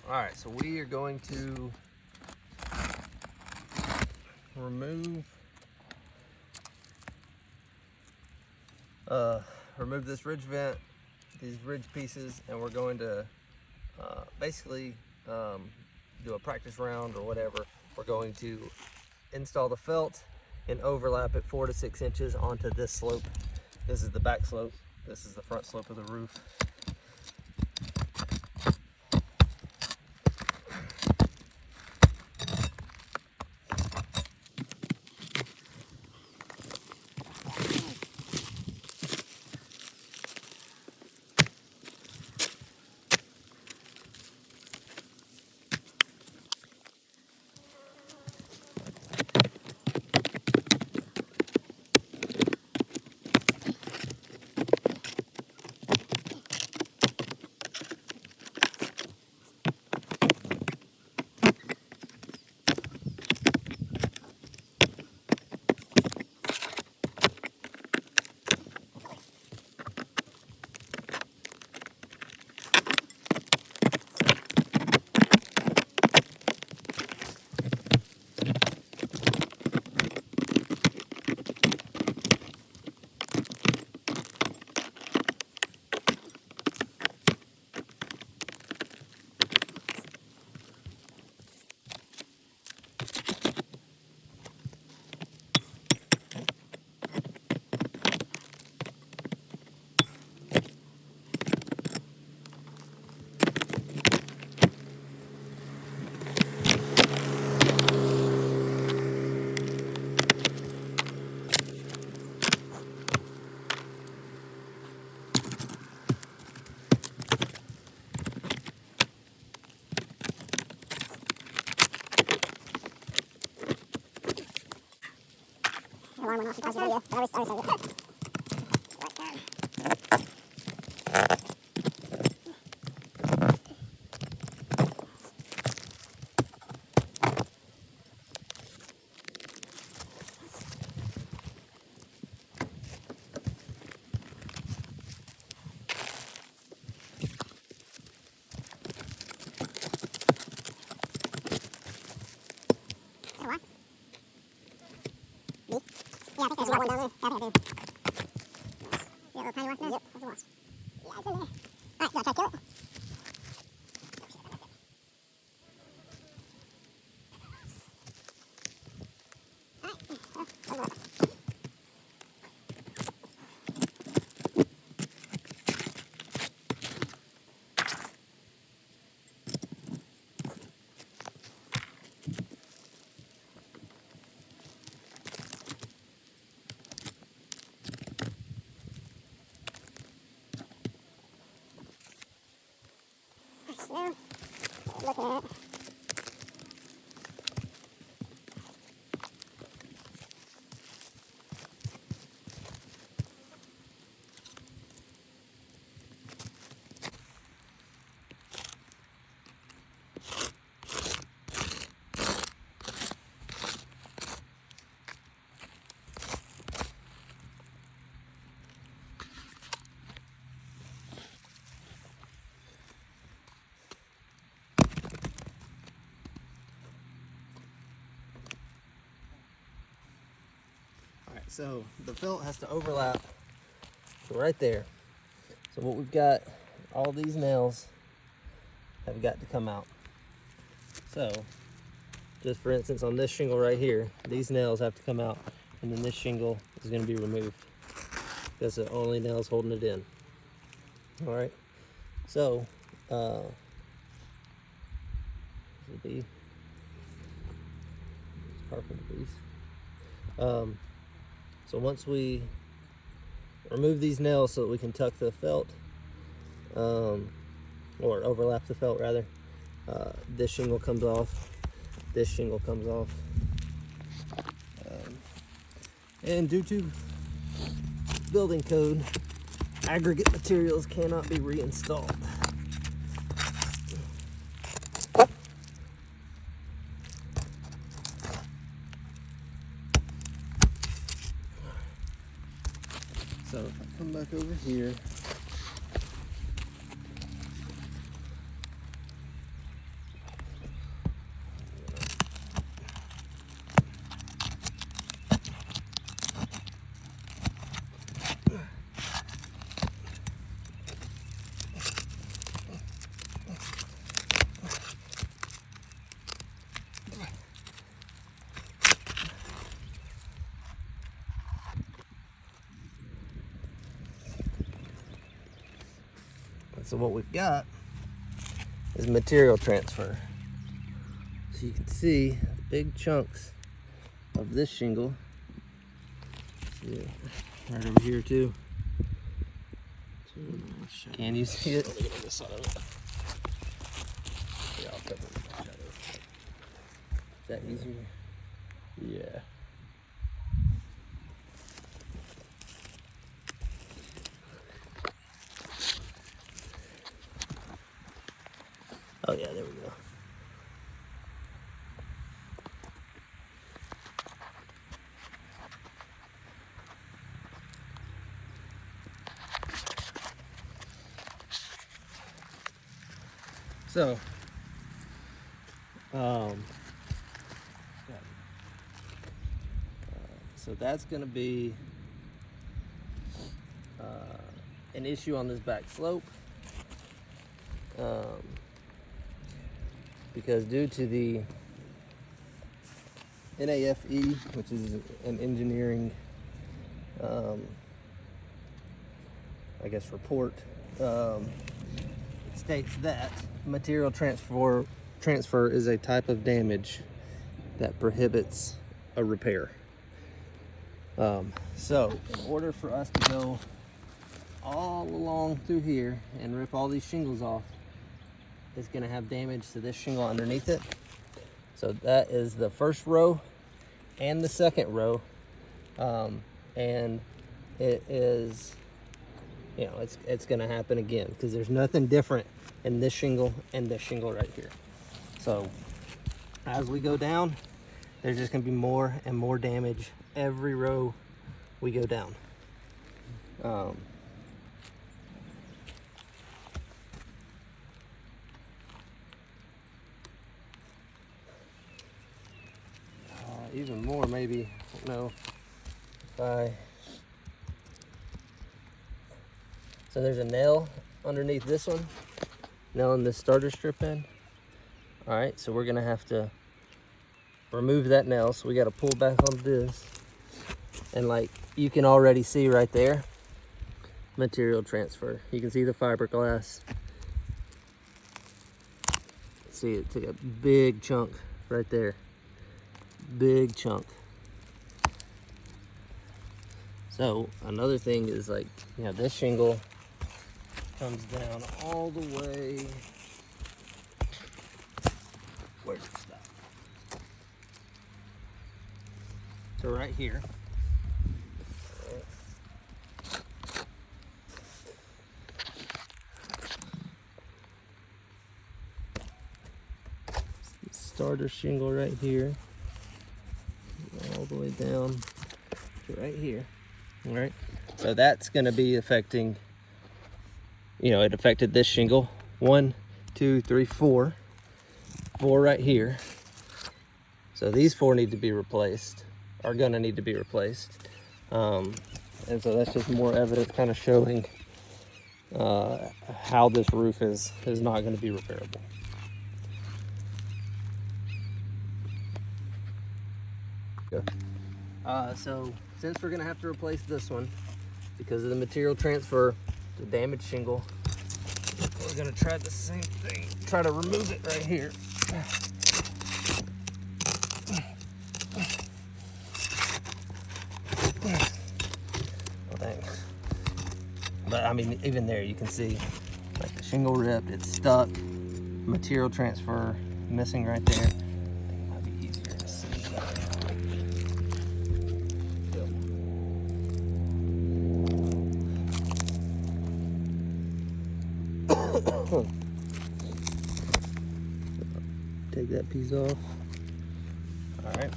All right, so we are going to remove this ridge vent, these ridge pieces, and we're going to basically do a practice round or whatever. We're going to install the felt and overlap it 4 to 6 inches onto this slope. This is the back slope. This is the front slope of the roof. Alarm went off and paused the video, but I was saved it. Yeah, I think there's another one down there. Yeah, I think I do. You got a little tiny one now? Yep, there's a wasp. Yeah, it's in there. Alright, you want to try to kill it? Now, looking at it. So the felt has to overlap right there. So what we've got, all these nails have got to come out. So just for instance, on this shingle right here, these nails have to come out, and then this shingle is going to be removed. That's the only nails holding it in. All right. So the carpenter piece. So once we remove these nails so that we can tuck the felt, or overlap the felt rather, this shingle comes off, this shingle comes off. And due to building code, aggregate materials cannot be reinstalled. So if I come back over here, So what we've got is material transfer. So you can see the big chunks of this shingle. See it right over here too. Can you see it? Let me get on this side of it. Yeah, I'll cover it with my shadow. Is that easier? Yeah. Oh yeah, there we go. So that's going to be an issue on this back slope, because due to the NAFE, which is an engineering, I guess, report, it states that material transfer is a type of damage that prohibits a repair. So in order for us to go all along through here and rip all these shingles off, it's going to have damage to this shingle underneath it. So that is the first row and the second row, and it is, you know, it's going to happen again because there's nothing different in this shingle and this shingle right here. So as we go down, there's just going to be more and more damage every row we go down. Even more maybe, I don't know if I... So there's a nail underneath this one, nail in this starter strip end. All right, so we're gonna have to remove that nail, so we got to pull back on this, and like you can already see right there, material transfer. You can see the fiberglass. See, it took a big chunk right there, big chunk. So another thing is, like, you know, this shingle comes down all the way. Where's it stop? So right here. Starter shingle right here, all the way down to right here. All right, so that's going to be affecting, you know, it affected this shingle. 1, 2, 3, 4 right here. So these 4 need to be replaced, are going to need to be replaced, and so that's just more evidence kind of showing how this roof is not going to be repairable. So since we're gonna have to replace this one because of the material transfer, the damaged shingle, we're gonna try the same thing, try to remove it right here. Oh, dang. But I mean, even there you can see, like, the shingle ripped, it's stuck, material transfer missing right there. I think it might be easier to see. Take that piece off. All right.